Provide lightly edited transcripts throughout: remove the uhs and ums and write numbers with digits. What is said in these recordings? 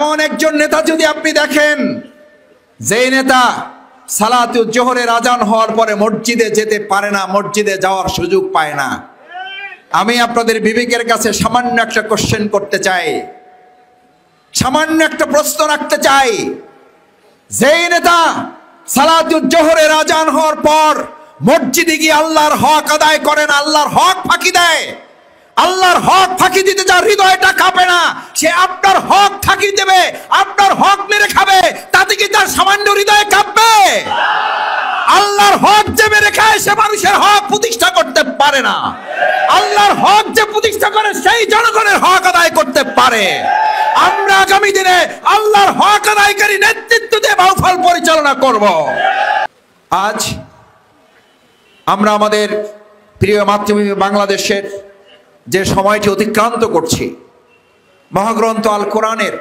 এমন একজন নেতা যদি আপনি দেখেন, যে নেতা সালাতুল জোহরের আজান হওয়ার পরে মসজিদে যেতে পারে না, মসজিদে যাওয়ার সুযোগ পায় না, আমি আপনাদের বিবেকের কাছে সামান্য একটা কোশ্চেন করতে চাই, সামান্য একটা প্রশ্ন রাখতে চাই। যেই নেতা সালাতুল জোহরের আজান হওয়ার পর মসজিদে গিয়ে আল্লাহর হক আদায় করেন, আল্লাহর হক ফাঁকি দেয়, আল্লাহর হক ফাঁকি দিতে যার হৃদয়টা কাঁপে না, সে আপনার হক ফাঁকি দেবে, আপনার হক মেরে খাবে, তাতে কি তার সামান্য হৃদয় কাঁপবে? আল্লাহর হক যে মেরে খায় সে মানুষের হক প্রতিষ্ঠা করতে পারে না। আল্লাহর হক যে প্রতিষ্ঠা করে সেই জনগণের হক আদায় করতে পারে। আমরা আগামী দিনে আল্লাহর হক আদায়কারী নেতৃত্ব দিয়ে বাউফল পরিচালনা করব। আজ আমরা আমাদের প্রিয় মাতৃভূমি বাংলাদেশের যে সময়টি অতিক্রান্ত করছি, মহাগ্রন্থ আল কোরআনের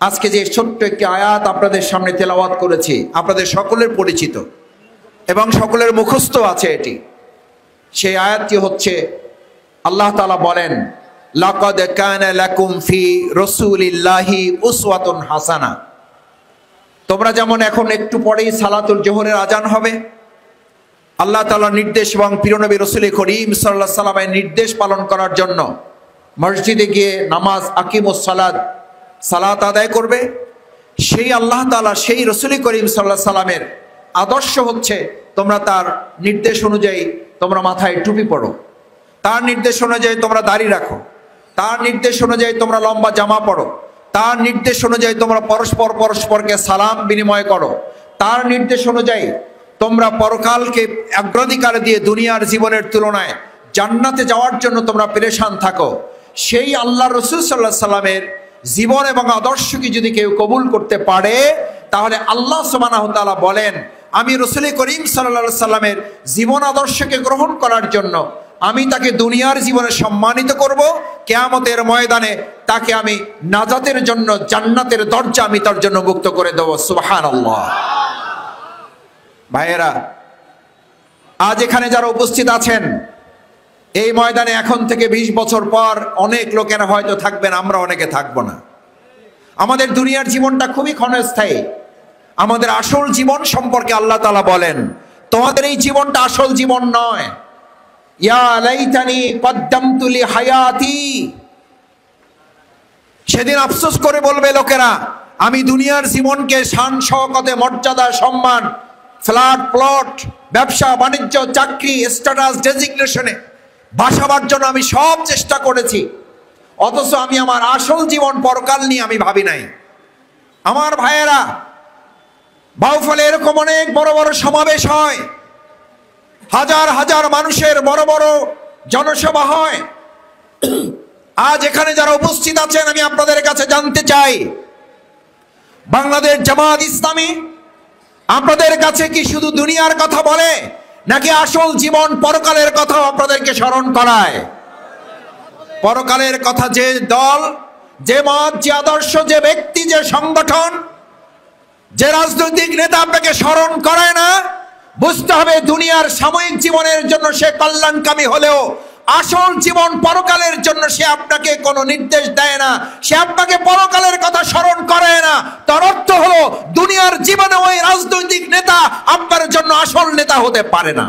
আজকে যে ছোট্ট একটি আয়াত আপনাদের সামনে তেলাওয়াত করেছি, আপনাদের সকলের পরিচিত এবং সকলের মুখস্থ আছে এটি। সেই আয়াতটি হচ্ছে, আল্লাহ তাআলা বলেন, লাকাদ কানা লাকুম ফি রাসূলিল্লাহি উসওয়াতুন হাসানা। তোমরা যেমন এখন একটু পরেই সালাতুল জোহরের আজান হবে, আল্লাহ তাআলার নির্দেশ এবং প্রিয় নবী রাসূল করিম সাল্লাল্লাহু আলাইহি সাল্লামের নির্দেশ পালন করার জন্য মসজিদে গিয়ে নামাজ আকিমুস সালাত, সালাত আদায় করবে। সেই আল্লাহ তাআলা সেই রাসূল করিম সাল্লাল্লাহু আলাইহি সাল্লামের আদর্শ হচ্ছে তোমরা তার নির্দেশ অনুযায়ী তোমরা মাথায় টুপি পরো, তার নির্দেশ অনুযায়ী তোমরা দাড়ি রাখো, তার নির্দেশ অনুযায়ী তোমরা লম্বা জামা পরো, তার নির্দেশ অনুযায়ী তোমরা পরস্পর পরস্পরকে সালাম বিনিময় করো, তার নির্দেশ অনুযায়ী তোমরা পরকালকে অগ্রাধিকার দিয়ে দুনিয়ার জীবনের তুলনায় জান্নাতে যাওয়ার জন্য তোমরা পেরেশান থাকো। সেই আল্লাহ রাসূল সাল্লাল্লাহু আলাইহি সাল্লামের জীবন এবং আদর্শকে যদি কেউ কবুল করতে পারে, তাহলে আল্লাহ সুবহানাহু ওয়া তাআলা বলেন, আমি রাসূল করিম সাল্লাল্লাহু আলাইহি সাল্লামের জীবন আদর্শকে গ্রহণ করার জন্য আমি তাকে দুনিয়ার জীবনে সম্মানিত করব, কিয়ামতের ময়দানে তাকে আমি নাজাতের জন্য জান্নাতের দরজা আমি তার জন্য মুক্ত করে দেব। সুবহানাল্লাহ। ভাইয়েরা, আজ এখানে যারা উপস্থিত আছেন, এই ময়দানে এখন থেকে 20 বছর পর অনেক লোকেরা হয়তো থাকবেন, আমরা অনেকে থাকবো না। আমাদের দুনিয়ার জীবনটা খুবই ক্ষণস্থায়ী। আমাদের আসল জীবন সম্পর্কে আল্লাহ তাআলা বলেন, তোমাদের এই জীবনটা আসল জীবন নয়। ইয়া লাইতানি কদ্দামতু লি হায়াতি। সেদিন আফসোস করে বলবে লোকেরা, আমি দুনিয়ার জীবনকে শান শওকতে, মর্যাদা, সম্মান, ফ্ল্যাট প্লট, ব্যবসা বাণিজ্য, চাকরি, স্ট্যাটাস, ডেজিগনেশনে বাসাবার জন্য আমি সব চেষ্টা করেছি, অথচ আমি আমার আসল জীবন পরকাল নিয়ে আমি ভাবি নাই। আমার ভাইয়েরা, বাউফলে এরকম অনেক বড় বড় সমাবেশ হয়, হাজার হাজার মানুষের বড় বড় জনসভা হয়। আজ এখানে যারা উপস্থিত আছেন, আমি আপনাদের কাছে জানতে চাই, বাংলাদেশ জামাত ইসলামী আপনাদের কাছে কি শুধু দুনিয়ার কথা বলে, নাকি আসল জীবন পরকালের কথাও আপনাদেরকে স্মরণ করায়? পরকালের কথা যে দল, যে মত, যে আদর্শ, যে ব্যক্তি, যে সংগঠন, যে রাজনৈতিক নেতা আপনাকে স্মরণ করায় না, বুঝতে হবে দুনিয়ার সাময়িক জীবনের জন্য সে কল্যাণকামী হলেও আসল জীবন পরকালের জন্য সে আপনাকে কোনো নির্দেশ দেয় না, সে আপনাকে পরকালের কথা স্মরণ করায় না। তার অর্থ হলো দুনিয়ার জীবনে ওই রাজনৈতিক নেতা আপনার জন্য আসল নেতা হতে পারে না।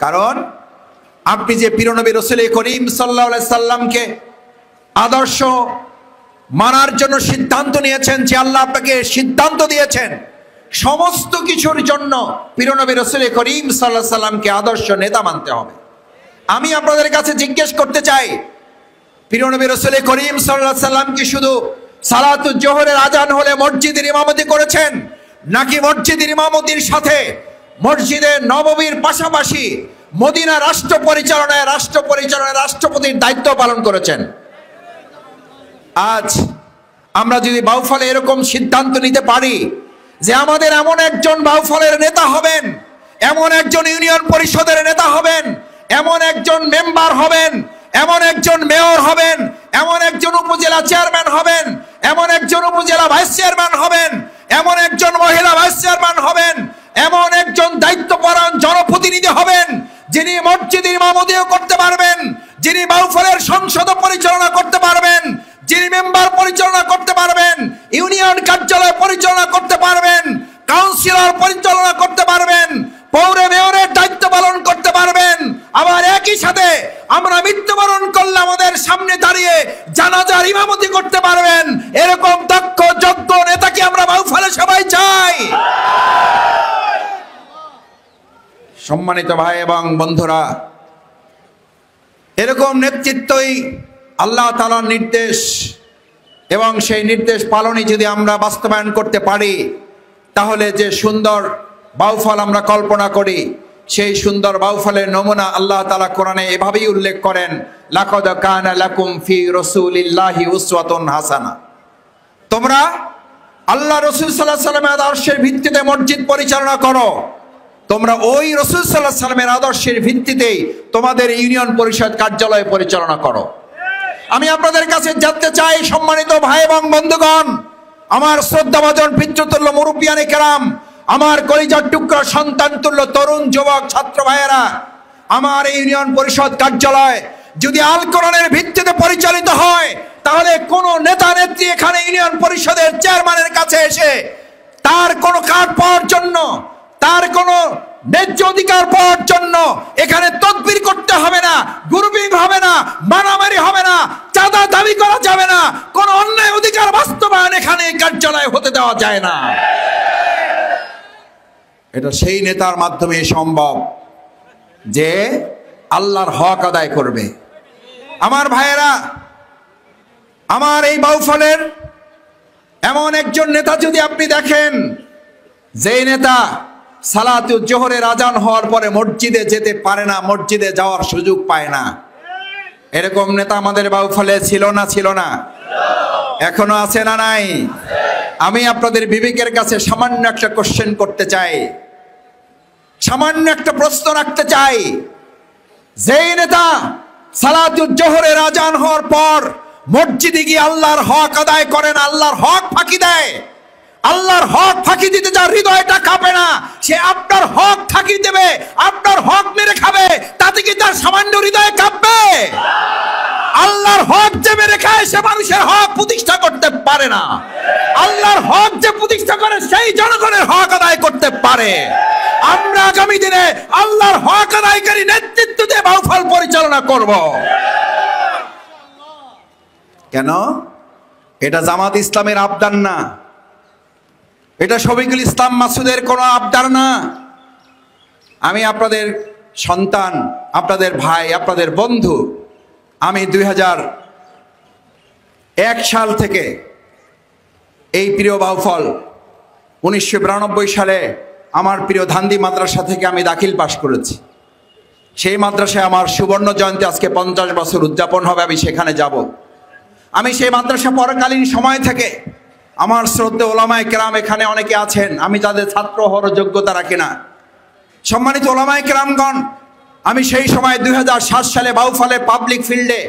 কারণ আপনি যে প্রিয় নবী রাসূল করিম সাল্লাল্লাহু আলাইহি সাল্লামকে আদর্শ মানার জন্য সিদ্ধান্ত নিয়েছেন, যে আল্লাহ আপনাকে সিদ্ধান্ত দিয়েছেন, সমস্ত কিছুর জন্য প্রিয় নবী রাসূল করিম সাল্লাল্লাহু আলাইহি সাল্লামকে আদর্শ নেতা মানতে হবে। আমি আপনাদের কাছে জিজ্ঞেস করতে চাই, প্রিয় নবী রাসূল করিম সাল্লাল্লাহু আলাইহি সাল্লাম কি শুধু সালাতুল জোহরের আজান হলে মসজিদের ইমামতি করেছেন, নাকি মসজিদের ইমামতির সাথে মসজিদে নববীর পাশাপাশি মদিনা রাষ্ট্র পরিচালনায় রাষ্ট্রপতির দায়িত্ব পালন করেছেন? আজ আমরা যদি বাউফলে এরকম সিদ্ধান্ত নিতে পারি যে আমাদের এমন একজন বাউফলের নেতা হবেন, এমন একজন ইউনিয়ন পরিষদের নেতা হবেন, এমন একজন মেম্বার হবেন, এমন একজন মেয়র হবেন, এমন একজন উপজেলা চেয়ারম্যান হবেন, এমন একজন উপজেলা ভাইস চেয়ারম্যান হবেন, এমন একজন মহিলা ভাইস চেয়ারম্যান হবেন, এমন একজন দায়িত্বপরায়ণ জনপ্রতিনিধি হবেন, যিনি মসজিদের ইমামতিও করতে পারবেন, যিনি বাউফলের সংসদ পরিচালনা করতে পারবেন, যিনি মেম্বার পরিচালনা করতে পারবেন, ইউনিয়ন কার্যালয় পরিচালনা করতে পারবেন, কাউন্সিলর পরিচালনা করতে পারবেন, পৌর মেয়রের দায়িত্ব পালন করতে পারবেন, আবার একই সাথে আমরা মৃত্যুবরণ করলে আমাদের সামনে দাঁড়িয়ে জানাজার ইমামতি করতে পারবেন, এরকম দক্ষ যোগ্য নেতাকে আমরা বাউফলে সবাই চাই। সম্মানিত ভাই এবং বন্ধুরা, এরকম নেতৃত্বই আল্লাহ তাআলার নির্দেশ, এবং সেই নির্দেশ পালনই যদি আমরা বাস্তবায়ন করতে পারি, তাহলে যে সুন্দর বাউফল আমরা কল্পনা করি, সেই সুন্দর বাউফলের নমুনা আল্লাহ তাআলা কোরআনে এভাবেই উল্লেখ করেন, লাকাদ কানা লাকুম ফি রাসূলিল্লাহি উসওয়াতুন হাসানা। তোমরা আল্লাহ রাসূল সাল্লাল্লাহু আলাইহি ওয়াসাল্লামের আদর্শের ভিত্তিতে মসজিদ পরিচালনা করো, তোমরা ওই রাসূল সাল্লাল্লাহু আলাইহি ওয়াসাল্লামের আদর্শের ভিত্তিতেই তোমাদের ইউনিয়ন পরিষদ কার্যালয় পরিচালনা করো। আমি আপনাদের কাছে জানতে চাই, সম্মানিত ভাই এবং বন্ধুগণ, আমার শ্রদ্ধাভাজন পিতৃতুল্য মুরব্বিয়ানে কেরাম, আমার কলিজার টুকরা সন্তান তুল্য তরুণ যুবক ছাত্র ভাইয়েরা, আমার ইউনিয়ন পরিষদ কার্যালয় যদি আল কোরআনের ভিত্তিতে পরিচালিত হয়, তাহলে কোন নেতা নেত্রী এখানে ইউনিয়ন পরিষদের চেয়ারম্যানের কাছে এসে তার কোনো কার্ড পাওয়ার জন্য, তার কোনো ন্যায্য অধিকার পাওয়ার জন্য এখানে তদবির করতে হবে না, গ্রুপিং হবে না, মারামারি হবে না, চাঁদা দাবি করা যাবে না, কোনো অন্যায় অধিকার বাস্তবায়ন এখানে কার্যালয়ে হতে দেওয়া যায় না। এটা সেই নেতার মাধ্যমে সম্ভব যে আল্লাহর হক আদায় করবে। আমার ভাইয়েরা, আমার এই বাউফলের এমন একজন নেতা যদি আপনি দেখেন, যেই নেতা সালাতুল জোহরের আজান হওয়ার পরে মসজিদে যেতে পারে না, মসজিদে যাওয়ার সুযোগ পায় না, এরকম নেতা আমাদের বাউফলে ছিল না? ছিল না? এখনো আছে না নাই? আমি আপনাদের বিবেকের কাছে সামান্য একটা কোশ্চেন করতে চাই, সামান্য একটা প্রশ্ন রাখতে চাই। যেই নেতা সালাতুল জোহরের আজান হওয়ার পর মসজিদে গিয়ে আল্লাহর হক আদায় করেন, আল্লাহর হক ফাঁকি দেয়, আল্লাহর হক ফাঁকি দিতে যার হৃদয়টা কাঁপে না, সে আপনার হক ফাঁকি দেবে, আপনার হক মেরে খাবে, তাতে কি তার সামান্য হৃদয় কাঁপবে? আল্লাহর হক যে মেরে খায় সে মানুষের হক প্রতিষ্ঠা করতে পারে না। আল্লাহর হক যে প্রতিষ্ঠা করে সেই জনগণের হক আদায় করতে পারে। আমরা আগামী দিনে আল্লাহর হক আদায়কারী নেতৃত্ব দিয়ে বাউফল পরিচালনা করব। কেন? এটা জামাত ইসলামের আবদার না, এটা শফিকুল ইসলাম মাসুদের কোনো আবদার না। আমি আপনাদের সন্তান, আপনাদের ভাই, আপনাদের বন্ধু। আমি 2001 সাল থেকে এই প্রিয় বাউফল, 1992 সালে আমার প্রিয় ধান্দি মাদ্রাসা থেকে আমি দাখিল পাশ করেছি। সেই মাদ্রাসায় আমার সুবর্ণ জয়ন্তী আজকে 50 বছর উদযাপন হবে, আমি সেখানে যাব। আমি সেই মাদ্রাসা পড়াকালীন সময় থেকে আমার শ্রদ্ধেয় ওলামায়ে কেরাম এখানে অনেকে আছেন, আমি তাদের ছাত্র হওয়ার যোগ্যতা রাখি না। সম্মানিত ওলামায়ে কেরামগণ, আমি সেই সময় 2007 সালে বাউফলে পাবলিক ফিল্ডে,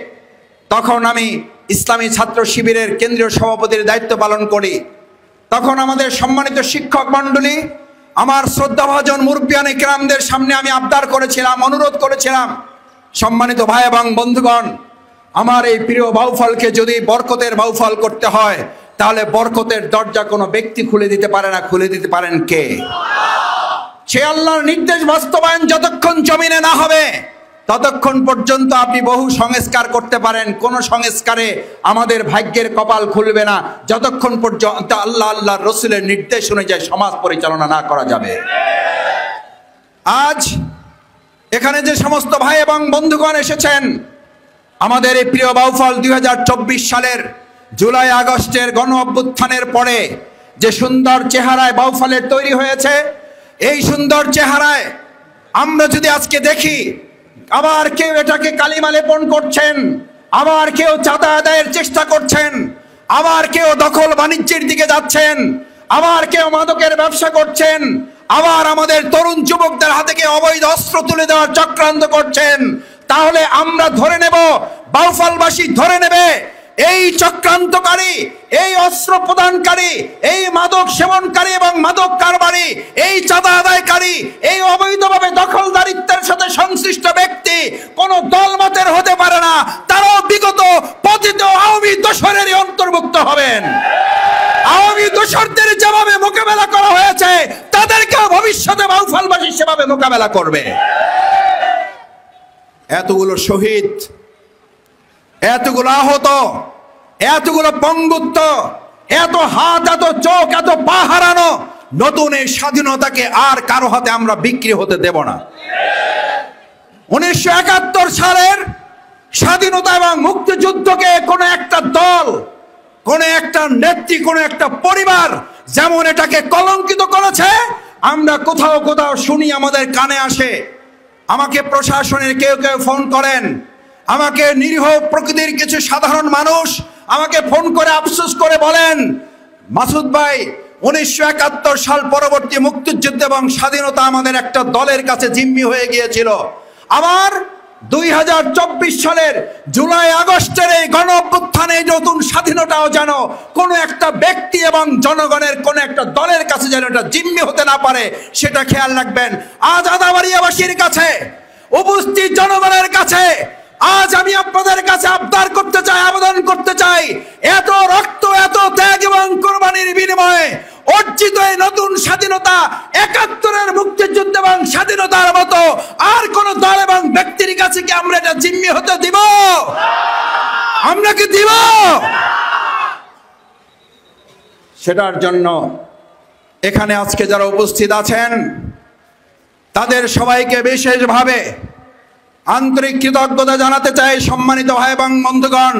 তখন আমি ইসলামী ছাত্র শিবিরের কেন্দ্রীয় সভাপতির দায়িত্ব পালন করি। তখন আমাদের সম্মানিত শিক্ষক মণ্ডলী, আমার শ্রদ্ধাভাজন মুরব্বিয়ানে কেরামদের সামনে আমি আবদার করেছিলাম, অনুরোধ করেছিলাম, সম্মানিত ভাই এবং বন্ধুগণ, আমার এই প্রিয় বাউফলকে যদি বরকতের বাউফল করতে হয়, তাহলে বরকতের দরজা কোনো ব্যক্তি খুলে দিতে পারে না, খুলে দিতে পারেন কে? সে আল্লাহর নির্দেশ বাস্তবায়ন যতক্ষণ জমিনে না হবে ততক্ষণ পর্যন্ত আপনি বহু সংস্কার করতে পারেন, কোন সংস্কারে আমাদের ভাগ্যের কপাল খুলবে না যতক্ষণ পর্যন্ত আল্লাহর রসুলের নির্দেশ অনুযায়ী সমাজ পরিচালনা না করা যাবে। আজ এখানে যে সমস্ত ভাই এবং বন্ধুগণ এসেছেন, আমাদের এই প্রিয় বাউফল 2024 সালের জুলাই আগস্টের গণ অভ্যুত্থানের পরে যে সুন্দর চেহারায় বাউফলের তৈরি হয়েছে, এই সুন্দর চেহারায় আমরা যদি আজকে দেখি, আবার কেউ এটাকে কালিমা লেপন করছেন, আবার কেউ চাঁদা আদায়ের চেষ্টা করছেন, আবার কেউ দখল বাণিজ্যের দিকে যাচ্ছেন, আবার কেউ মাদকের ব্যবসা করছেন, আবার আমাদের তরুণ যুবকদের হাতে কেউ অবৈধ অস্ত্র তুলে দেওয়ার চক্রান্ত করছেন, তাহলে আমরা ধরে নেব, বাউফলবাসী ধরে নেবে, এই চক্রান্তকারী, এই অস্ত্র প্রদানকারী, এই মাদক সেবনকারী এবং মাদক কারবারি, এই চাঁদা আদায়কারী, এই অবৈধভাবে দখলদারিত্বের সাথে সংশ্লিষ্ট ব্যক্তি কোন দলমতের হতে পারে না। তারাও বিগত পতিত আওয়ামী দোসরেরই অন্তর্ভুক্ত হবেন। আওয়ামী দোসরদের যেভাবে মোকাবেলা করা হয়েছে তাদেরকেও ভবিষ্যতে বাউফলবাসী সেভাবে মোকাবেলা করবে। এতগুলো শহীদ, এতগুলো আহত, এতগুলো পঙ্গুত্ব, এত হাত, এত চোখ, এত পা হারানো, নতুন এই স্বাধীনতাকে আর কারো হাতে আমরা বিক্রি হতে দেব না। 1971 সালের স্বাধীনতা এবং মুক্তিযুদ্ধকে কোন একটা দল, কোন একটা নেত্রী, কোন একটা পরিবার যেমন এটাকে কলঙ্কিত করেছে, আমরা কোথাও কোথাও শুনি, আমাদের কানে আসে। আমাকে প্রশাসনের কেউ কেউ ফোন করেন, আমাকে নিরীহ প্রকৃতির কিছু সাধারণ মানুষ আমাকে ফোন করে আফসোস করে বলেন, মাসুদ ভাই 1971 সাল পরবর্তী মুক্তিযুদ্ধ এবং স্বাধীনতা আমাদের একটা দলের কাছে জিম্মি হয়ে গিয়েছিল। আবার 2024 সালের জুলাই আগস্টের এই গণ অভ্যুত্থানে নতুন স্বাধীনতাও যেন কোনো একটা ব্যক্তি এবং জনগণের কোন একটা দলের কাছে যেন এটা জিম্মি হতে না পারে, সেটা খেয়াল রাখবেন। আজ আদাবাড়িয়াবাসীর কাছে, উপস্থিত জনগণের কাছে আজ আমি আপনাদের কাছে আবদার করতে চাই, আবেদন করতে চাই, এত রক্ত, এত ত্যাগ এবং কোরবানির বিনিময়ে অর্জিত এই নতুন স্বাধীনতা 71-এর মুক্তিযুদ্ধ এবং স্বাধীনতার মতো আর কোন দল এবং ব্যক্তির কাছে কি আমরা এটা জিম্মি হতে দিব? আমরা কি দিব? সেটার জন্য এখানে আজকে যারা উপস্থিত আছেন তাদের সবাইকে বিশেষভাবে আন্তরিক কৃতজ্ঞতা জানাতে চাই। সম্মানিত ভাই এবং বন্ধুগণ,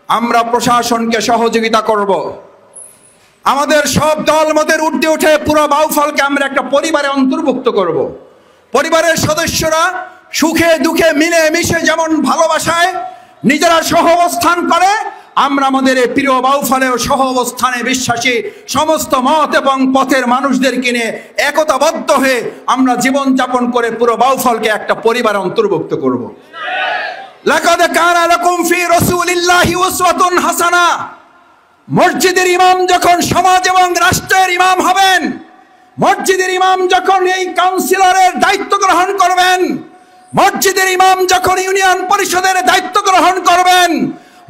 আমরা প্রশাসনকে সহযোগিতা করব। আমাদের সব দল মতের ঊর্ধ্বে উঠে পুরো বাউফলকে আমরা একটা পরিবারে অন্তর্ভুক্ত করব। পরিবারের সদস্যরা সুখে দুঃখে মিলে মিশে যেমন ভালোবাসায় নিজেরা সহ অবস্থান করে, আমরা আমাদের এই প্রিয় বাউফলেও সহ অবস্থানে বিশ্বাসী সমস্ত মত এবং পথের মানুষদের কিনে একতাবদ্ধ হয়ে আমরা জীবন যাপন করে পুরো বাউফলকে একটা পরিবারে অন্তর্ভুক্ত করব। লাকাদ কানা লাকুম ফি রাসূলিল্লাহি উসওয়াতুন হাসানা। মসজিদের ইমাম যখন সমাজ এবং রাষ্ট্রের ইমাম হবেন, মসজিদের ইমাম যখন এই কাউন্সিলরের দায়িত্ব গ্রহণ করবেন, মসজিদের ইমাম যখন ইউনিয়ন পরিষদের দায়িত্ব গ্রহণ করবেন,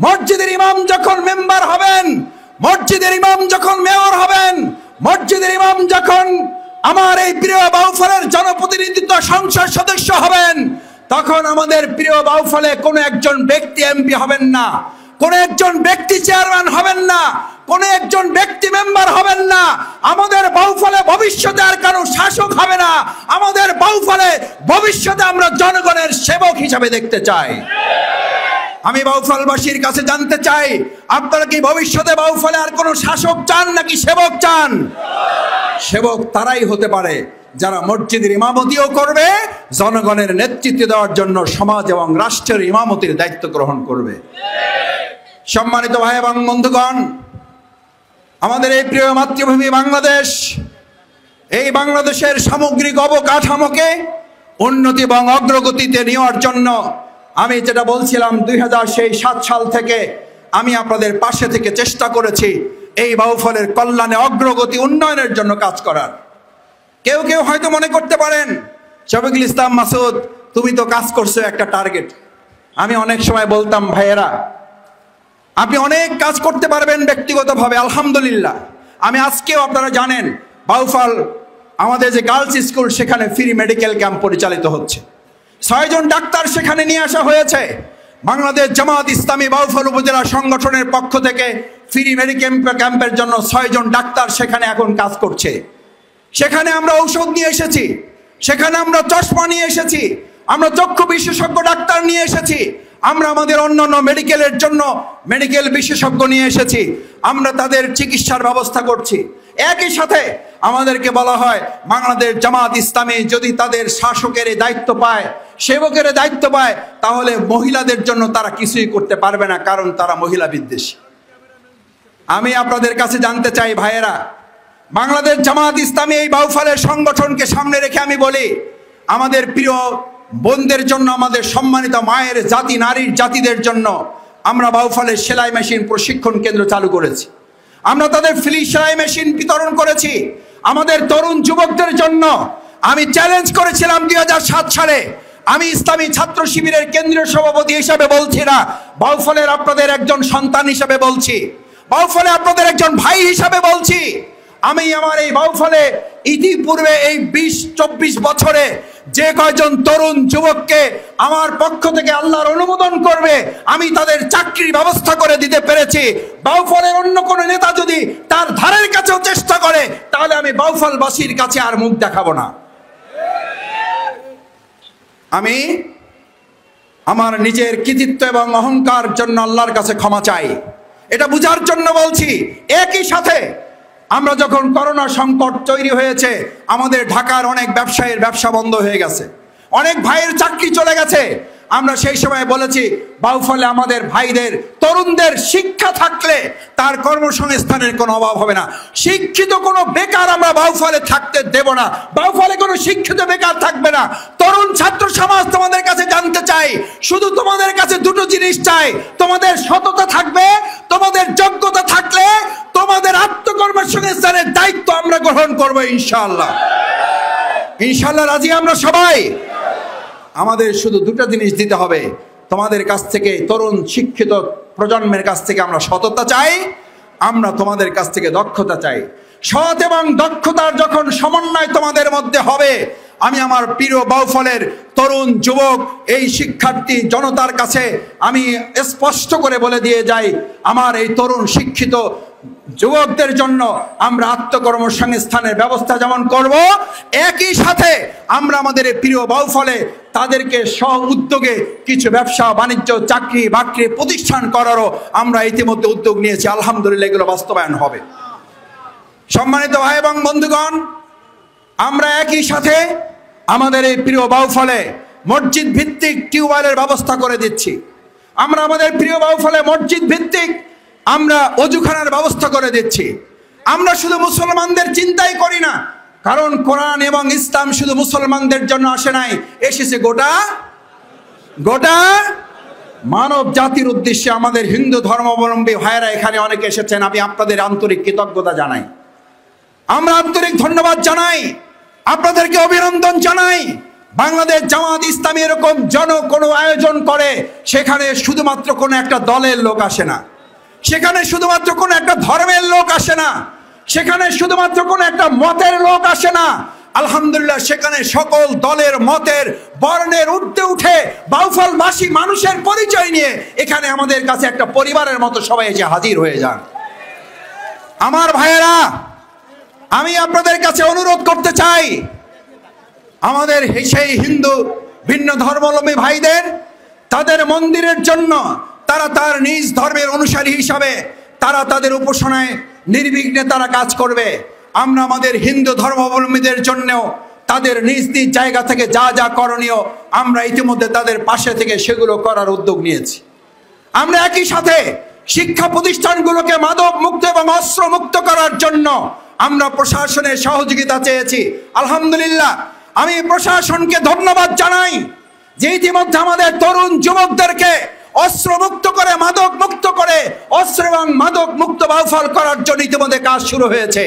মসজিদের ইমাম যখন মেম্বার হবেন, মসজিদের ইমাম যখন মেয়র হবেন, মসজিদের ইমাম যখন আমার এই প্রিয় বাউফলের জনপ্রতিনিধিত্ব সংসদ সদস্য হবেন, তখন আমাদের প্রিয় বাউফলে কোনো একজন ব্যক্তি এমপি হবেন না, কোন একজন ব্যক্তি চেয়ারম্যান হবেন না, কোন একজন ব্যক্তি মেম্বার হবেন না। আমাদের বাউফলে ভবিষ্যতে আর কারো শাসক হবে না। আমাদের বাউফলে ভবিষ্যতে আমরা জনগণের সেবক হিসাবে দেখতে চাই। আমি বাউফলবাসীর কাছে জানতে চাই, আপনারা কি ভবিষ্যতে বাউফলে আর কোনো শাসক চান নাকি সেবক চান? সেবক তারাই হতে পারে যারা মসজিদের ইমামতিও করবে, জনগণের নেতৃত্ব দেওয়ার জন্য সমাজ এবং রাষ্ট্রের ইমামতির দায়িত্ব গ্রহণ করবে। সম্মানিত ভাই এবং বন্ধুগণ, আমাদের এই প্রিয় মাতৃভূমি বাংলাদেশ, এই বাংলাদেশের সামগ্রিক অবকাঠামোকে উন্নতি এবং অগ্রগতিতে নেওয়ার জন্য আমি যেটা বলছিলাম 2007 সাল থেকে আমি আপনাদের পাশে থেকে চেষ্টা করেছি এই বাউফলের কল্যাণে অগ্রগতি উন্নয়নের জন্য কাজ করার। কেউ কেউ হয়তো মনে করতে পারেন, শফিকুল ইসলাম মাসুদ তুমি তো কাজ করছো একটা টার্গেট। আমি অনেক সময় বলতাম, ভাইয়েরা আপনি অনেক কাজ করতে পারবেন ব্যক্তিগতভাবে, আলহামদুলিল্লাহ। আমি আজকেও আপনারা জানেন বাউফল আমাদের যে গার্লস স্কুল, সেখানে ফ্রি মেডিকেল ক্যাম্প পরিচালিত হচ্ছে। 6 জন ডাক্তার সেখানে নিয়ে আসা হয়েছে। বাংলাদেশ জামাত ইসলামী বাউফল উপজেলা সংগঠনের পক্ষ থেকে ফ্রি মেডিকেল ক্যাম্পের জন্য 6 জন ডাক্তার সেখানে এখন কাজ করছে। সেখানে আমরা ঔষধ নিয়ে এসেছি, সেখানে আমরা চশমা নিয়ে এসেছি, আমরা চক্ষু বিশেষজ্ঞ ডাক্তার নিয়ে এসেছি, আমরা আমাদের অন্যান্য মেডিকেলের জন্য মেডিকেল বিশেষজ্ঞ নিয়ে এসেছি। আমরা তাদের চিকিৎসার ব্যবস্থা করছি। একই সাথে আমাদেরকে বলা হয় বাংলাদেশ জামাত ইসলামী যদি তাদের শাসকের দায়িত্ব পায়, সেবকের দায়িত্ব পায়, তাহলে মহিলাদের জন্য তারা কিছুই করতে পারবে না, কারণ তারা মহিলা বিদ্বেষী। আমি আপনাদের কাছে জানতে চাই ভাইয়েরা, বাংলাদেশ জামাত ইসলামী এই বাউফলের সংগঠনকে সামনে রেখে আমি বলি, আমাদের প্রিয় বোনদের জন্য, আমাদের সম্মানিত মায়ের জাতি, নারীর জাতিদের জন্য আমরা বাউফলে সেলাই মেশিন প্রশিক্ষণ কেন্দ্র চালু করেছি। আমরা তাদের ফ্রি সেলাই মেশিন বিতরণ করেছি আমাদের তরুণ যুবকদের জন্য। আমি চ্যালেঞ্জ করেছিলাম 2007 সালে, আমি ইসলামী ছাত্র শিবিরের কেন্দ্রীয় সভাপতি হিসাবে বলছি না, বাউফলের আপনাদের একজন সন্তান হিসাবে বলছি, বাউফলে আপনাদের একজন ভাই হিসাবে বলছি। আমি আমার এই বাউফলে ইতিপূর্বে এই 20-24 বছরে যে কয়জন তরুণ যুবককে আমার পক্ষ থেকে আল্লাহর অনুমোদন করবে আমি তাদের চাকরির ব্যবস্থা করে দিতে পেরেছি। বাউফলের অন্য কোন নেতা যদি তার ধারের কাছেও চেষ্টা করে তাহলে আমি বাউফলবাসীর কাছে আর মুখ দেখাবো না। আমি আমার নিজের কৃতিত্ব এবং অহংকার জন্য আল্লাহর কাছে ক্ষমা চাই, এটা বুঝার জন্য বলছি। একই সাথে আমরা যখন করোনা সংকট তৈরি হয়েছে, আমাদের ঢাকার অনেক ব্যবসায়ীর ব্যবসা বন্ধ হয়ে গেছে, অনেক ভাইয়ের চাকরি চলে গেছে। আমরা সেই সময় বলেছি বাউফলে আমাদের ভাইদের তরুণদের শিক্ষা থাকলে তার কর্মসংস্থানের কোনো অভাব হবে না। শিক্ষিত কোনো বেকার আমরা বাউফলে থাকতে দেব না, বাউফলে কোনো শিক্ষিত বেকার থাকবে না। তরুণ ছাত্র সমাজ তোমাদের কাছে জানতে চাই, শুধু তোমাদের কাছে দুটো জিনিস চাই, তোমাদের সততা থাকবে, তোমাদের যোগ্যতা থাকলে তোমাদের আত্মকর্মসংস্থানের দায়িত্ব আমরা গ্রহণ করবো ইনশাআল্লাহ। ইনশাআল্লাহ রাজি আমরা সবাই। আমাদের শুধু দুটো জিনিস দিতে হবে তোমাদের কাছ থেকে, তরুণ শিক্ষিত প্রজন্মের কাছ থেকে আমরা সততা চাই, আমরা তোমাদের কাছ থেকে দক্ষতা চাই। সৎ এবং দক্ষতার যখন সমন্বয় তোমাদের মধ্যে হবে, আমি আমার প্রিয় বাউফলের তরুণ যুবক এই শিক্ষার্থী জনতার কাছে আমি স্পষ্ট করে বলে দিয়ে যাই, আমার এই তরুণ শিক্ষিত যুবকদের জন্য আমরা আত্মকর্মসংস্থানের ব্যবস্থা যেমন করব, একই সাথে আমরা আমাদের এই প্রিয় বাউফলে তাদেরকে স্ব উদ্যোগে কিছু ব্যবসা বাণিজ্য চাকরি বাকরি প্রতিষ্ঠান করারও আমরা ইতিমধ্যে উদ্যোগ নিয়েছি। আলহামদুলিল্লাহ এগুলো বাস্তবায়ন হবে। সম্মানিত ভাই এবং বন্ধুগণ, আমরা একই সাথে আমাদের এই প্রিয় বাউফলে মসজিদ ভিত্তিক টিউবওয়েলের ব্যবস্থা করে দিচ্ছি। আমরা আমাদের প্রিয় বাউফলে মসজিদ ভিত্তিক আমরা অজুখানার ব্যবস্থা করে দিচ্ছি। আমরা শুধু মুসলমানদের চিন্তাই করি না, কারণ কোরআন এবং ইসলাম শুধু মুসলমানদের জন্য আসে নাই, এসেছে গোটা গোটা মানব জাতির উদ্দেশ্যে। আমাদের হিন্দু ধর্মাবলম্বী ভাইয়েরা এখানে অনেকে এসেছেন, আমি আপনাদের আন্তরিক কৃতজ্ঞতা জানাই, আমরা আন্তরিক ধন্যবাদ জানাই, আপনাদেরকে অভিনন্দন জানাই। বাংলাদেশ জামাত ইসলামী এরকম কোনো আয়োজন করে, সেখানে শুধুমাত্র কোনো একটা দলের লোক আসে না, সেখানে শুধুমাত্র কোনো একটা ধর্মের লোক আসে না, সেখানে শুধুমাত্র কোনো একটা মতের লোক আসে না। আলহামদুলিল্লাহ সেখানে সকল দলের মতের বর্ণের ঊর্ধ্বে উঠে বাউফলবাসী মানুষের পরিচয় নিয়ে এখানে আমাদের কাছে একটা পরিবারের মতো সবাই এসে হাজির হয়ে যান। আমার ভাইয়েরা, আমি আপনাদের কাছে অনুরোধ করতে চাই, আমাদের সেই হিন্দু ভিন্ন ধর্মাবলম্বী ভাইদের তাদের মন্দিরের জন্য তারা তার নিজ ধর্মের অনুসারী হিসাবে তারা তাদের উপাসনায় নির্বিঘ্নে তারা কাজ করবে। আমরা আমাদের হিন্দু ধর্মাবলম্বীদের জন্যও তাদের নিজ নিজ জায়গা থেকে যা যা করণীয় আমরা ইতিমধ্যে তাদের পাশে থেকে সেগুলো করার উদ্যোগ নিয়েছি। আমরা একই সাথে শিক্ষা প্রতিষ্ঠানগুলোকে মাদক মুক্ত এবং অস্ত্র মুক্ত করার জন্য আমরা প্রশাসনের সহযোগিতা চেয়েছি। আলহামদুলিল্লাহ আমি প্রশাসনকে ধন্যবাদ জানাই যে ইতিমধ্যে আমাদের তরুণ যুবকদেরকে অস্ত্র মুক্ত করে মাদক মুক্ত করে অস্ত্র এবং মাদক মুক্ত বাউফল করার জন্য ইতিমধ্যে কাজ শুরু হয়েছে।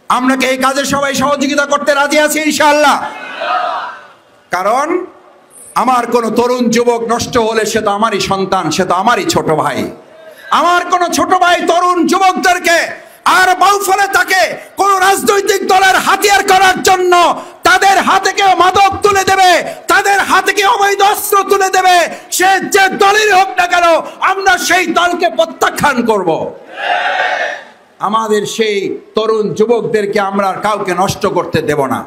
আমরা কি এই কাজে সবাই সহযোগিতা করতে রাজি আছি ইনশাআল্লাহ? কারণ আমার কোন তরুণ যুবক নষ্ট হলে সে তো আমারই সন্তান, সে তো আমারই ছোট ভাই। আমার কোন ছোট ভাই তরুণ যুবকদেরকে আর বাউফলে তাকে কোন রাজনৈতিক দলের হাতিয়ার করার জন্য তাদের হাতে কেউ মাদক তুলে দেবে, তাদের হাতে কেউ অবৈধ অস্ত্র তুলে দেবে, সে যে দলেরই হোক না কেন আমরা সেই দলকে প্রত্যাখ্যান করব। আমাদের সেই তরুণ যুবকদেরকে আমরা কাউকে নষ্ট করতে দেব না।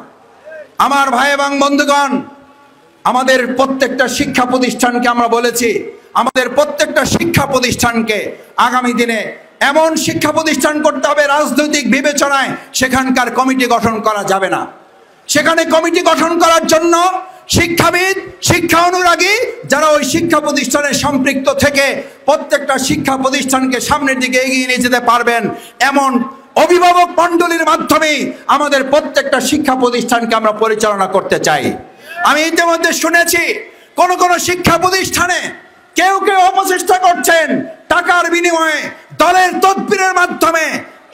আমার ভাই এবং বন্ধুগণ, আমাদের প্রত্যেকটা শিক্ষা প্রতিষ্ঠানকে আমরা বলেছি, আমাদের প্রত্যেকটা শিক্ষা প্রতিষ্ঠানকে আগামী দিনে এমন শিক্ষা প্রতিষ্ঠান করতে হবে রাজনৈতিক বিবেচনায় সেখানকার কমিটি গঠন করা যাবে না। সেখানে কমিটি গঠন করার জন্য শিক্ষাবিদ, শিক্ষা অনুরাগী যারা ওই শিক্ষা প্রতিষ্ঠানে সম্পৃক্ত থেকে প্রত্যেকটা শিক্ষা প্রতিষ্ঠানকে সামনের দিকে এগিয়ে নিয়ে যেতে পারবেন এমন অভিভাবক মণ্ডলীর মাধ্যমে আমাদের প্রত্যেকটা শিক্ষা প্রতিষ্ঠানকে আমরা পরিচালনা করতে চাই। আমি ইতিমধ্যে শুনেছি কোন কোন শিক্ষা প্রতিষ্ঠানে কেউ কেউ অপচেষ্টা করছেন টাকার বিনিময়ে, দলের তদবিরের মাধ্যমে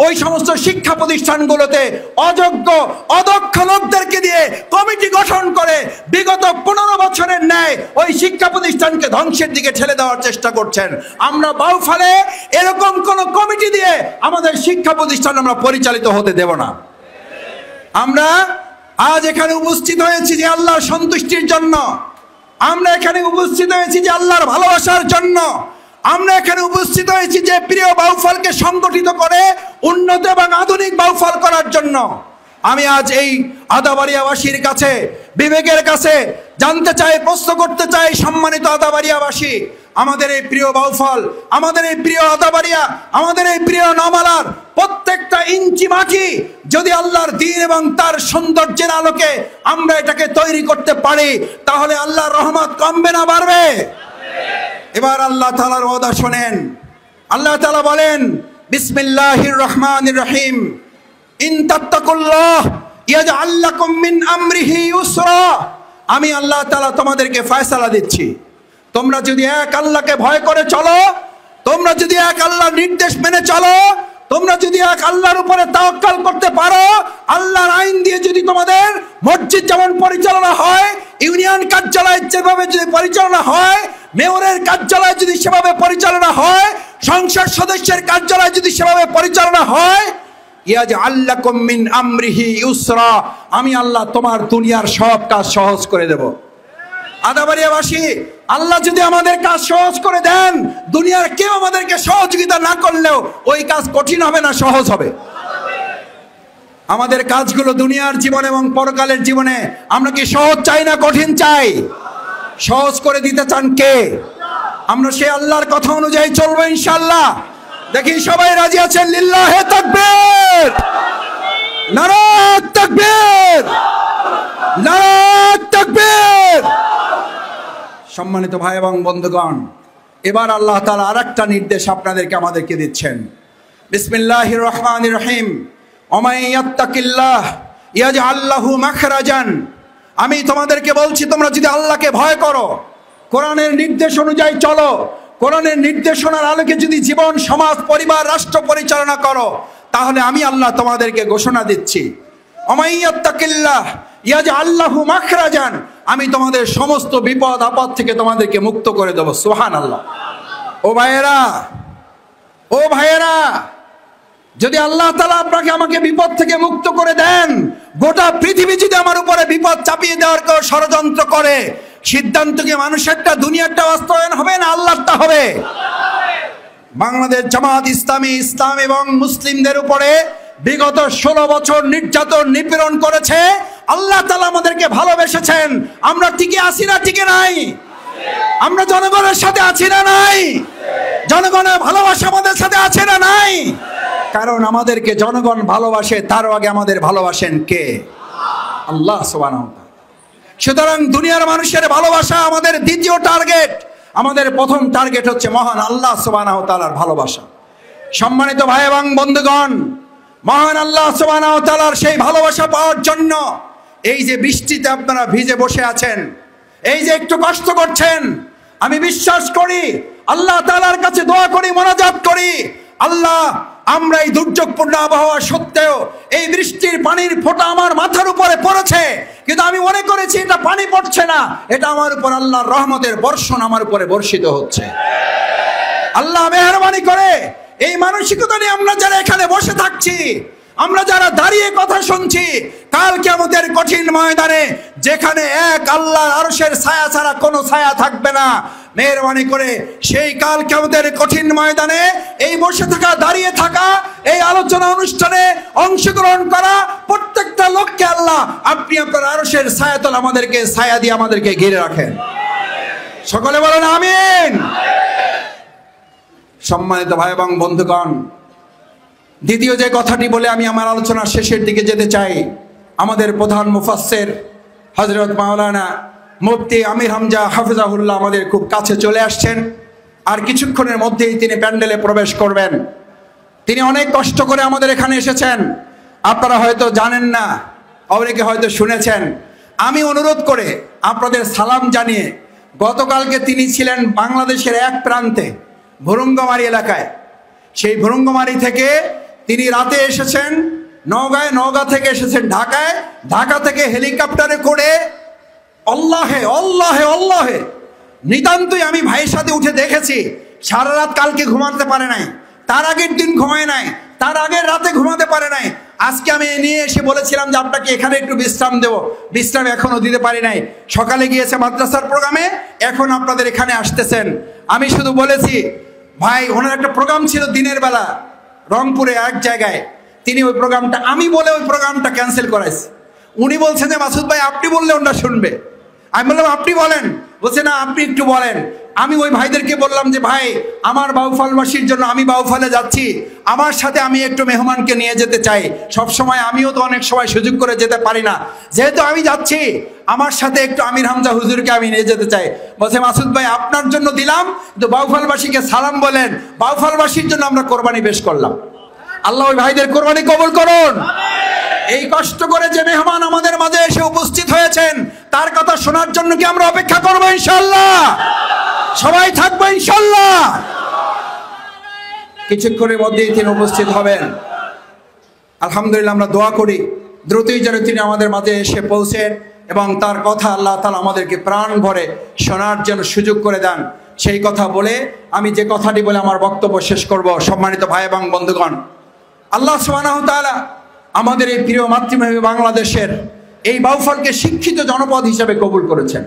ওই সমস্ত শিক্ষা প্রতিষ্ঠানগুলোতে অযোগ্য অদক্ষ লোকদেরকে দিয়ে কমিটি গঠন করে বিগত 15 বছরের ন্যায় ওই শিক্ষা প্রতিষ্ঠানকে ধ্বংসের দিকে ঠেলে দেওয়ার চেষ্টা করছেন। আমরা বাউফলে এরকম কোন কমিটি দিয়ে আমাদের শিক্ষা প্রতিষ্ঠান আমরা পরিচালিত হতে দেব না। আমরা আজ এখানে উপস্থিত হয়েছি যে আল্লাহর সন্তুষ্টির জন্য, আমরা এখানে উপস্থিত হয়েছি যে আল্লাহর ভালোবাসার জন্য, আমরা এখানে উপস্থিত হয়েছি যে প্রিয় বাউফলকে সংগঠিত করে উন্নত এবং আধুনিক বাউফল করার জন্য। আমি আজ এই আদাবাড়িয়াবাসীর কাছে, বিবেকের কাছে জানতে চাই, প্রশ্ন করতে চাই, সম্মানিত আদাবাড়িয়াবাসী, আমাদের এই প্রিয় বাউফল, আমাদের এই প্রিয় আদাবাড়িয়া, আমাদের এই প্রিয় নমালার প্রত্যেকটা ইঞ্চি মাটি যদি আল্লাহর দ্বীন এবং তার সৌন্দর্যের আলোকে আমরা এটাকে তৈরি করতে পারি, তাহলে আল্লাহর রহমত কমবে না বাড়বে? এবার আল্লাহ তাআলার ওয়াদা শুনেন। আল্লাহ তাআলা বলেন, বিসমিল্লাহির রহমানির রহিম, ইন তাত্তাকুল্লাহ ইয়াজআল লাকুম মিন আমরিহি ইউসরা। আমি আল্লাহ তাআলা তোমাদেরকে ফয়সালা দিচ্ছি, তোমরা যদি এক আল্লাহকে ভয় করে চলো, তোমরা যদি এক আল্লাহর নির্দেশ মেনে চলো, তোমরা যদি এক আল্লাহর উপরে তাওয়াক্কুল করতে পারো, আল্লাহর আইন দিয়ে যদি তোমাদের মসজিদ যেমন পরিচালনা হয়, ইউনিয়ন কার্যালয় যেভাবে যদি পরিচালনা হয়, মেয়রের কার্যালয় যদি সেভাবে পরিচালনা হয়, সংসদ সদস্যের কার্যালয় যদি সেভাবে পরিচালনা হয়, ইয়াজআল লাকুম মিন আমরিহি ইউসরা, আমি আল্লাহ তোমার দুনিয়ার সব কাজ সহজ করে দেব। আদাবাড়িয়াবাসী, আল্লাহ যদি আমাদের কাজ সহজ করে দেন, দুনিয়ার কেউ আমাদেরকে সহযোগিতা না করলেও ওই কাজ কঠিন হবে না, সহজ হবে। আমাদের কাজগুলো দুনিয়ার জীবনে এবং পরকালের জীবনে আমরা কি সহজ চাই না কঠিন চাই? সহজ করে দিতে চান কে? আমরা সেই আল্লাহর কথা অনুযায়ী চলবো ইনশাআল্লাহ। দেখি সবাই রাজি আছেন? লিল্লাহে তাকবীর, নারায়ে তাকবীর, নারায়ে তাকবীর। সম্মানিত ভাই এবং বন্ধুগণ, এবার আল্লাহ তাআলা আরেকটা নির্দেশ আপনাদেরকে আমাদেরকে দিচ্ছেন। বিসমিল্লাহির রহমানির রহিম, ওমাই ইয়াত্তাকিল্লাহ ইয়াজআল লাহু মাখরাজান। আমি তোমাদেরকে বলছি, তোমরা যদি আল্লাহকে ভয় করো, কোরআনের নির্দেশ অনুযায়ী চলো, কোরআনের নির্দেশনার আলোকে যদি জীবন, সমাজ, পরিবার, রাষ্ট্র পরিচালনা করো, তাহলে আমি আল্লাহ তোমাদেরকে ঘোষণা দিচ্ছি, ওমাই ইয়াত্তাকিল্লাহ ইয়াজআল লাহু মাখরাজান, আমি তোমাদের সমস্ত বিপদ আপদ থেকে তোমাদেরকে মুক্ত করে দেব। সুবহানাল্লাহ। ও ভাইয়েরা, ও ভাইয়েরা, যদি আল্লাহ তাআলা আপনাকে আমাকে বিপদ থেকে মুক্ত করে দেন, গোটা পৃথিবী যদি আমার উপরে বিপদ চাপিয়ে দেওয়ার কেউ ষড়যন্ত্র করে, সিদ্ধান্ত কি মানুষেরটা, দুনিয়ারটা বাস্তবায়ন হবে না আল্লাহরটা হবে? বাংলাদেশ জামাত ইসলামী ইসলাম এবং মুসলিমদের উপরে বিগত 16 বছর নির্যাতন নিপীড়ন করেছে। আল্লাহ তাআলা আমাদেরকে ভালোবেসেছেন। আমরা টিকে আছি না টিকে নাই? আমরা জনগণের সাথে আছি না নাই? জনগণের ভালোবাসা আমাদের সাথে আছে না নাই? কারণ আমাদেরকে জনগণ ভালোবাসে, তারও আগে আমাদের ভালোবাসেন কে? আল্লাহ সুবহানাহু ওয়া তাআলা। সুতরাং দুনিয়ার মানুষের ভালোবাসা আমাদের দ্বিতীয় টার্গেট। আমাদের প্রথম টার্গেট হচ্ছে মহান আল্লাহ সুবহানাহু ওয়া তাআলার ভালোবাসা। সম্মানিত ভাই এবং বন্ধুগণ, মহান আল্লাহ সুবহানাহু ওয়া তাআলার সেই ভালোবাসা পাওয়ার জন্য এই যে বৃষ্টিতে আপনারা ভিজে বসে আছেন, এই যে একটু কষ্ট করছেন, আমি বিশ্বাস করি, আল্লাহ তাআলার কাছে দোয়া করি, মোনাজাত করি, আল্লাহ, আমরা এই দুর্যোগপূর্ণ আবহাওয়া সত্ত্বেও এই বৃষ্টির পানির ফোঁটা আমার মাথার উপরে পড়েছে, কিন্তু আমি মনে করেছি এটা পানি পড়ছে না, এটা আমার উপর আল্লাহর রহমতের বর্ষণ আমার উপরে বর্ষিত হচ্ছে। আল্লাহ মেহেরবানি করে এই মানসিকতা নিয়ে আমরা যারা এখানে বসে থাকছি, আমরা যারা দাঁড়িয়ে কথা শুনছি, কাল কিয়ামতের কঠিন ময়দানে যেখানে এক আল্লাহর আরশের ছায়া ছাড়া কোনো ছায়া থাকবে না, মেহেরবানি করে সেই কাল কিয়ামতের কঠিন ময়দানে এই বসে থাকা, দাঁড়িয়ে থাকা, এই আলোচনা অনুষ্ঠানে অংশগ্রহণ করা প্রত্যেকটা লোককে আল্লাহ আপনি আপনার আরশের ছায়াতল আমাদেরকে ছায়া দিয়ে আমাদেরকে ঘিরে রাখেন। সকলে বলেন আমিন। সম্মানিত ভাই এবং বন্ধুগণ, দ্বিতীয় যে কথাটি বলে আমি আমার আলোচনার শেষের দিকে যেতে চাই, আমাদের প্রধান মুফাসসির হযরত মাওলানা মুফতি আমির হামজা হাফিজাহুল্লাহ আমাদের খুব কাছে চলে আসছেন। আর কিছুক্ষণের মধ্যেই তিনি প্যান্ডেলে প্রবেশ করবেন। তিনি অনেক কষ্ট করে আমাদের এখানে এসেছেন, আপনারা হয়তো জানেন না, অনেকে হয়তো শুনেছেন। আমি অনুরোধ করে আপনাদের সালাম জানিয়ে গতকালকে তিনি ছিলেন বাংলাদেশের এক প্রান্তে ভুরুঙ্গামারী এলাকায়। সেই ভুরুঙ্গামারী থেকে তিনি রাতে এসেছেন নওগাঁয়, নওগাঁ থেকে এসেছেন ঢাকায়, ঢাকা থেকে হেলিকপ্টারে করে আল্লাহে আল্লাহে আল্লাহে নিতান্তই আমি ভাইয়ের সাথে উঠে দেখেছি সারা রাত কালকে ঘুমাতে পারে নাই, তার আগের দিন ঘুমায় নাই, তার আগের রাতে ঘুমাতে পারে নাই। আজকে আমি নিয়ে এসে বলেছিলাম যে আপনাকে এখানে একটু বিশ্রাম দেব, বিশ্রাম এখনো দিতে পারি নাই। সকালে গিয়েছে মাদ্রাসার প্রোগ্রামে, এখন আপনাদের এখানে আসতেছেন। আমি শুধু বলেছি ভাই ওনার একটা প্রোগ্রাম ছিল দিনের বেলা রংপুরে এক জায়গায়, তিনি ওই প্রোগ্রামটা আমি বলে ওই প্রোগ্রামটা ক্যান্সেল করাইছে। উনি বলছেন যে মাসুদ ভাই আপনি বললে ওনারা শুনবে। আমি বললাম আপনি বলেন, বলছে না আপনি একটু বলেন। আমি ওই ভাইদেরকে বললাম যে ভাই আমার বাউফলবাসীর জন্য আমি বাউফলে যাচ্ছি, আমার সাথে আমি একটু মেহমানকে নিয়ে যেতে চাই। সব সময় আমিও তো অনেক সময় সুযোগ করে যেতে পারি না, যেহেতু আমি যাচ্ছি আমার সাথে একটু আমির হামজা হুজুরকে আমি নিয়ে যেতে চাই। বলছে মাসুদ ভাই আপনার জন্য দিলাম, কিন্তু বাউফলবাসীকে সালাম বলেন, বাউফলবাসীর জন্য আমরা কোরবানি পেশ করলাম। আল্লাহ ওই ভাইদের কোরবানি কবুল করুন। এই কষ্ট করে যে মেহমান আমাদের মাঝে এসে উপস্থিত হয়েছেন তার কথা শোনার জন্য কি আমরা অপেক্ষা করবো? ইনশাআল্লাহ সবাই থাকবো ইনশাআল্লাহ। কিছুক্ষণের মধ্যেই তিনি উপস্থিত হবেন। আলহামদুলিল্লাহ আমরা দোয়া করি দ্রুতই যেন তিনি আমাদের মাঝে এসে পৌঁছেন এবং তার কথা আল্লাহ তাআলা আমাদেরকে প্রাণ ভরে শোনার জন্য সুযোগ করে দেন। সেই কথা বলে আমি যে কথাটি বলে আমার বক্তব্য শেষ করব। সম্মানিত ভাই এবং বন্ধুগণ, আল্লাহ সুবহানাহু ওয়া তাআলা আমাদের এই প্রিয় মাতৃভূমি বাংলাদেশের এই বাউফলকে শিক্ষিত জনপদ হিসেবে কবুল করেছেন।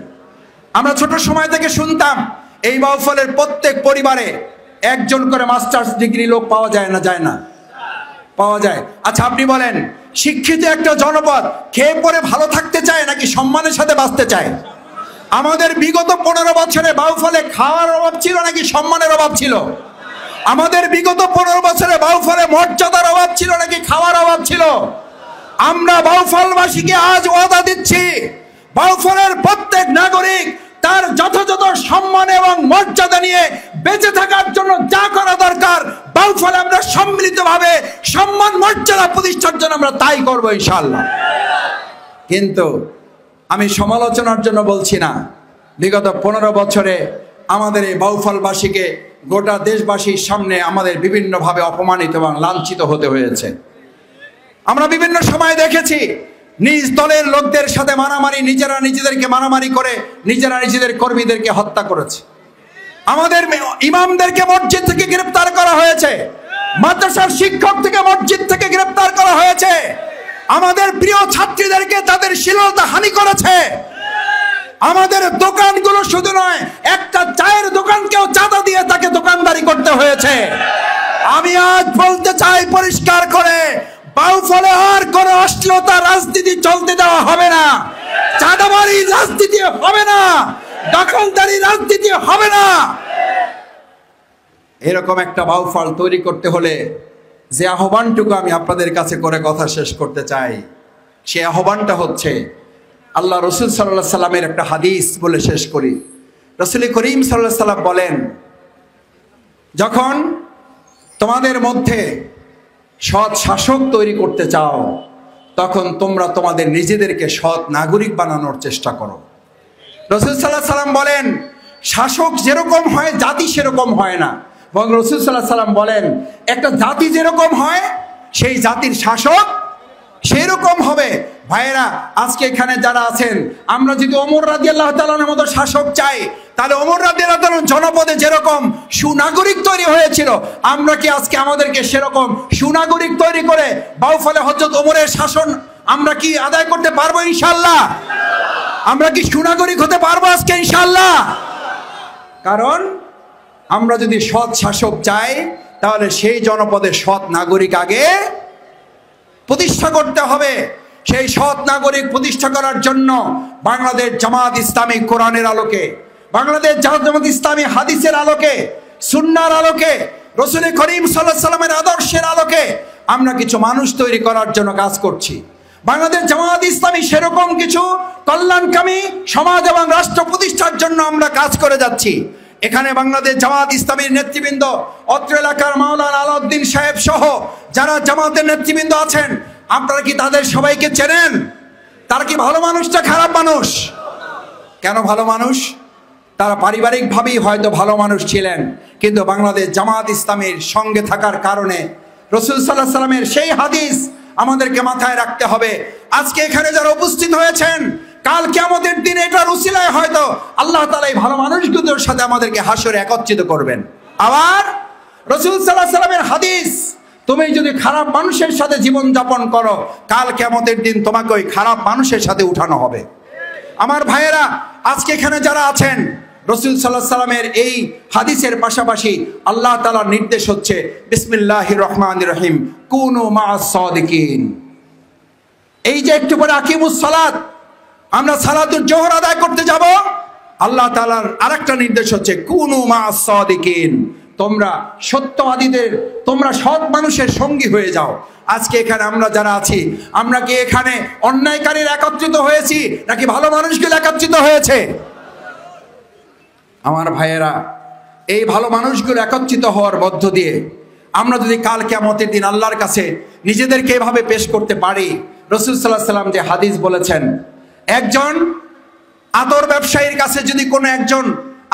আমরা ছোট সময় থেকে শুনতাম এই বাউফলের প্রত্যেক পরিবারে একজন করে মাস্টার্স ডিগ্রি লোক পাওয়া যায় না, যায় না? পাওয়া যায়। আচ্ছা আপনি বলেন শিক্ষিত একটা জনপদ খেয়ে পরে ভালো থাকতে চায় নাকি সম্মানের সাথে বাঁচতে চায়? আমাদের বিগত 15 বছরে বাউফলে খাওয়ার অভাব ছিল নাকি সম্মানের অভাব ছিল? আমাদের বিগত 15 বছরে বাউফলে মর্যাদার অভাব ছিল নাকি খাওয়ার অভাব ছিল? আমরা বাউফলবাসীকে আজ ওয়াদা দিচ্ছি বাউফলের প্রত্যেক নাগরিক তার যথাযথ সম্মান এবং মর্যাদা নিয়ে বেঁচে থাকার জন্য যা করা দরকার বাউফলে আমরা সম্মিলিতভাবে সম্মান মর্যাদা প্রতিষ্ঠার জন্য আমরা তাই করবো ইনশাআল্লাহ। কিন্তু আমি সমালোচনার জন্য বলছি না, বিগত 15 বছরে আমাদের এই বাউফলবাসীকে গোটা দেশবাসীর সামনে আমাদের বিভিন্নভাবে অপমানিত এবং লাঞ্ছিত হতে হয়েছে। আমরা বিভিন্ন সময় দেখেছি নিজ দলের লোকদের সাথে মারামারি, নিজেরা নিজেদেরকে মারামারি করে নিজেরা নিজেদের কর্মীদেরকে হত্যা করেছে। আমাদের ইমামদেরকে মসজিদ থেকে গ্রেফতার করা হয়েছে, মাদ্রাসার শিক্ষক থেকে মসজিদ থেকে গ্রেফতার করা হয়েছে, আমাদের প্রিয় ছাত্রীদেরকে তাদের শ্লীলতা হানি করেছে। আমাদের দোকানগুলো শুধু নয়, একটা চায়ের দোকানকেও চাঁদা দিয়ে তাকে দোকানদারি করতে হয়েছে। আমি আজ বলতে চাই পরিষ্কার করে, বাউফলে আর কোন অশ্লীলতা রাজনীতি চলতে দেওয়া হবে না, চাঁদাবাড়ি রাজনীতি হবে না, দখলদারি রাজনীতি হবে না। এরকম একটা বাউফল তৈরি করতে হলে যে আহ্বানটুকু আমি আপনাদের কাছে করে কথা শেষ করতে চাই, সে আহ্বানটা হচ্ছে আল্লাহ রসুল সাল্লাল্লাহু সাল্লামের একটা হাদিস বলে শেষ করি। রসুল করিম সাল্লাল্লাহু সাল্লাম বলেন, যখন তোমাদের মধ্যে সৎ শাসক তৈরি করতে চাও তখন তোমরা তোমাদের নিজেদেরকে সৎ নাগরিক বানানোর চেষ্টা করো। রসুল সাল্লাল্লাহু সাল্লাম বলেন, শাসক যেরকম হয় জাতি সেরকম হয় না, এবং রসুল সাল্লাল্লাহু সাল্লাম বলেন একটা জাতি যেরকম হয় সেই জাতির শাসক সেরকম হবে। ভাইয়েরা আজকে এখানে যারা আছেন, আমরা যদি ওমর রাদিয়াল্লাহু তাআলার মতো শাসক চাই তাহলে ওমর রাদিয়াল্লাহু তাআলা জনপদে যেরকম সুনাগরিক তৈরি হয়েছিল, আমরা কি আজকে আমাদেরকে সেরকম সুনাগরিক তৈরি করে বাউফলে হযরত ওমরের শাসন আমরা কি আদায় করতে পারবো ইনশাআল্লাহ? আমরা কি সুনাগরিক হতে পারবো আজকে ইনশাআল্লাহ? কারণ আমরা যদি সৎ শাসক চাই তাহলে সেই জনপদে সৎ নাগরিক আগে প্রতিষ্ঠা করতে হবে। সেই সৎ নাগরিক প্রতিষ্ঠা করার জন্য বাংলাদেশ জামাত ইসলামী কোরআনের আলোকে, বাংলাদেশ জামাত ইসলামী হাদিসের আলোকে, সুন্নাহর আলোকে, রাসূল করিম সাল্লাল্লাহু আলাইহি সাল্লামের আদর্শের আলোকে আমরা কিছু মানুষ তৈরি করার জন্য কাজ করছি। বাংলাদেশ জামাত ইসলামী সেরকম কিছু কল্যাণকামী সমাজ এবং রাষ্ট্র প্রতিষ্ঠার জন্য আমরা কাজ করে যাচ্ছি। এখানে বাংলাদেশ জামাত ইসলামীর নেতৃবৃন্দ, অত্র এলাকার মাওলানা আলাউদ্দিন সাহেব সহ যারা জামাতের নেতৃবৃন্দ আছেন, আপনারা কি তাদের সবাইকে চেনেন? তারা কি ভালো মানুষ না খারাপ মানুষ? কেন ভালো মানুষ? তারা পারিবারিকভাবেই হয়তো ভালো মানুষ ছিলেন, কিন্তু বাংলাদেশ জামাত ইসলামের সঙ্গে থাকার কারণে রাসূল সাল্লাল্লাহু আলাইহি ওয়াসাল্লামের সেই হাদিস আমাদেরকে মাথায় রাখতে হবে। আজকে এখানে যারা উপস্থিত হয়েছেন, কাল কিয়ামতের দিন এটার উসিলায় হয়তো আল্লাহ তাআলা এই ভালো মানুষগুলোর সাথে আমাদেরকে হাসরে একত্রিত করবেন। আবার রাসূল সাল্লাল্লাহু আলাইহি ওয়াসাল্লামের হাদিস, তুমি যদি খারাপ মানুষের সাথে জীবন যাপন করো, কাল কিয়ামতের দিন তোমাকে ওই খারাপ মানুষের সাথে উঠানো হবে। আমার ভাইয়েরা, আজকে এখানে যারা আছেন, রাসূল সাল্লাল্লাহু আলাইহি ওয়াসাল্লামের এই হাদিসের পাশাপাশি আল্লাহ তাআলার নির্দেশ হচ্ছে বিসমিল্লাহির রহমানির রহিম, কুনু মা'আস সাদিকিন। এই যে একটু পরে আকিমুস সালাত, আমরা সালাতুল জোহর আদায় করতে যাব, আল্লাহ তাআলার আরেকটা নির্দেশ হচ্ছে কুনু মা'আস সাদিকিন, তোমরা সত্যবাদীদের, তোমরা সৎ মানুষের সঙ্গী হয়ে যাও। আজকে এখানে আমরা যারা আছি, আমরা কি এখানে অন্যায়কারীর একত্রিত হয়েছি নাকি ভালো মানুষগুলো একত্রিত হয়েছে? আমার ভাইয়েরা, এই ভালো মানুষগুলো একত্রিত হওয়ার মধ্য দিয়ে আমরা যদি কাল কিয়ামতের দিন আল্লাহর কাছে নিজেদেরকে এভাবে পেশ করতে পারি, রাসূল সাল্লাল্লাহু আলাইহি ওয়াসাল্লাম যে হাদিস বলেছেন, একজন আতর ব্যবসায়ীর কাছে যদি কোনো একজন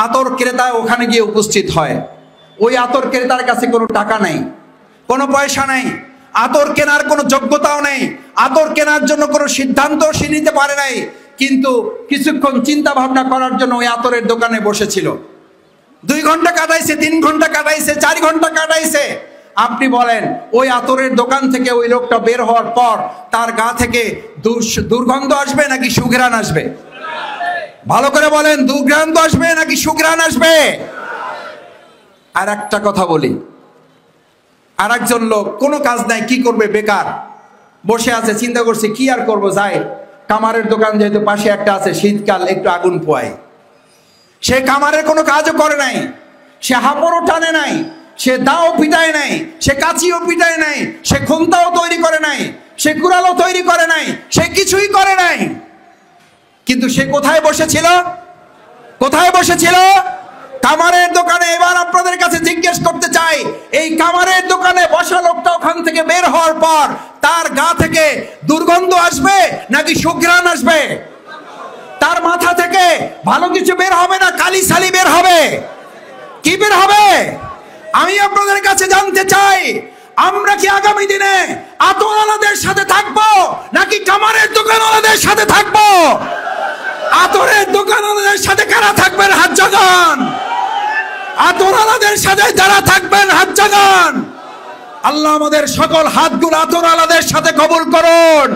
আতর ক্রেতা ওখানে গিয়ে উপস্থিত হয়, ওই আতর ক্রেতার কাছে কোনো টাকা নেই, কোনো পয়সা নেই, আতর কেনার কোনো যোগ্যতাও নেই, আতর কেনার জন্য কোনো সিদ্ধান্ত সে নিতে পারে নাই, কিন্তু কিছুক্ষণ চিন্তা ভাবনা করার জন্য ওই আতরের দোকানে বসেছিল। 2 ঘন্টা কাটাইছে, 3 ঘন্টা কাটাইছে, 4 ঘন্টা কাটাইছে। আপনি বলেন, ওই আতরের দোকান থেকে ওই লোকটা বের হওয়ার পর তার গা থেকে দুর্গন্ধ আসবে নাকি সুঘ্রাণ আসবে? ভালো করে বলেন, দুর্গন্ধ আসবে নাকি সুঘ্রাণ আসবে? আর একটা কথা বলি, আর একজন লোক কোনো কাজ নাই, কি করবে, বেকার বসে আছে, চিন্তা করছে কি আর করব, যাই কামারের দোকান যেহেতু পাশে একটা আছে, শীতকাল একটু আগুন পোয়ায়। সে কামারের কোনো কাজও করে নাই, সে হাঁপড়ও টানে নাই, সে দাও পিটায় নাই, সে কাঁচিও পিটায় নাই, সে খুন্তাও তৈরি করে নাই, সে কুড়ালও তৈরি করে নাই, সে কিছুই করে নাই, কিন্তু সে কোথায় বসেছিল? কোথায় বসেছিল? কামারের দোকানে। এবার আপনাদের কাছে জিজ্ঞেস করতে চাই, এই কামারের দোকানে বসা লোকটা ওখান থেকে বের হওয়ার পর তার গা থেকে দুর্গন্ধ আসবে নাকি সুঘ্রাণ আসবে? তার মাথা থেকে ভালো কিছু বের হবে না কালি সালি বের হবে? কি বের হবে? আমি আপনাদের কাছে জানতে চাই, আমরা কি আগামী দিনে আতরওয়ালাদের সাথে থাকবো নাকি কামারের দোকানওয়ালাদের সাথে থাকবো? আতরের দোকানওয়ালাদের সাথে কারা থাকবেন? হাত জাগান। আতরওয়ালাদের সাথে যারা থাকবেন হাত জাগান। আল্লাহ আমাদের সকল হাতগুলো আতরওয়ালাদের সাথে কবুল করুন।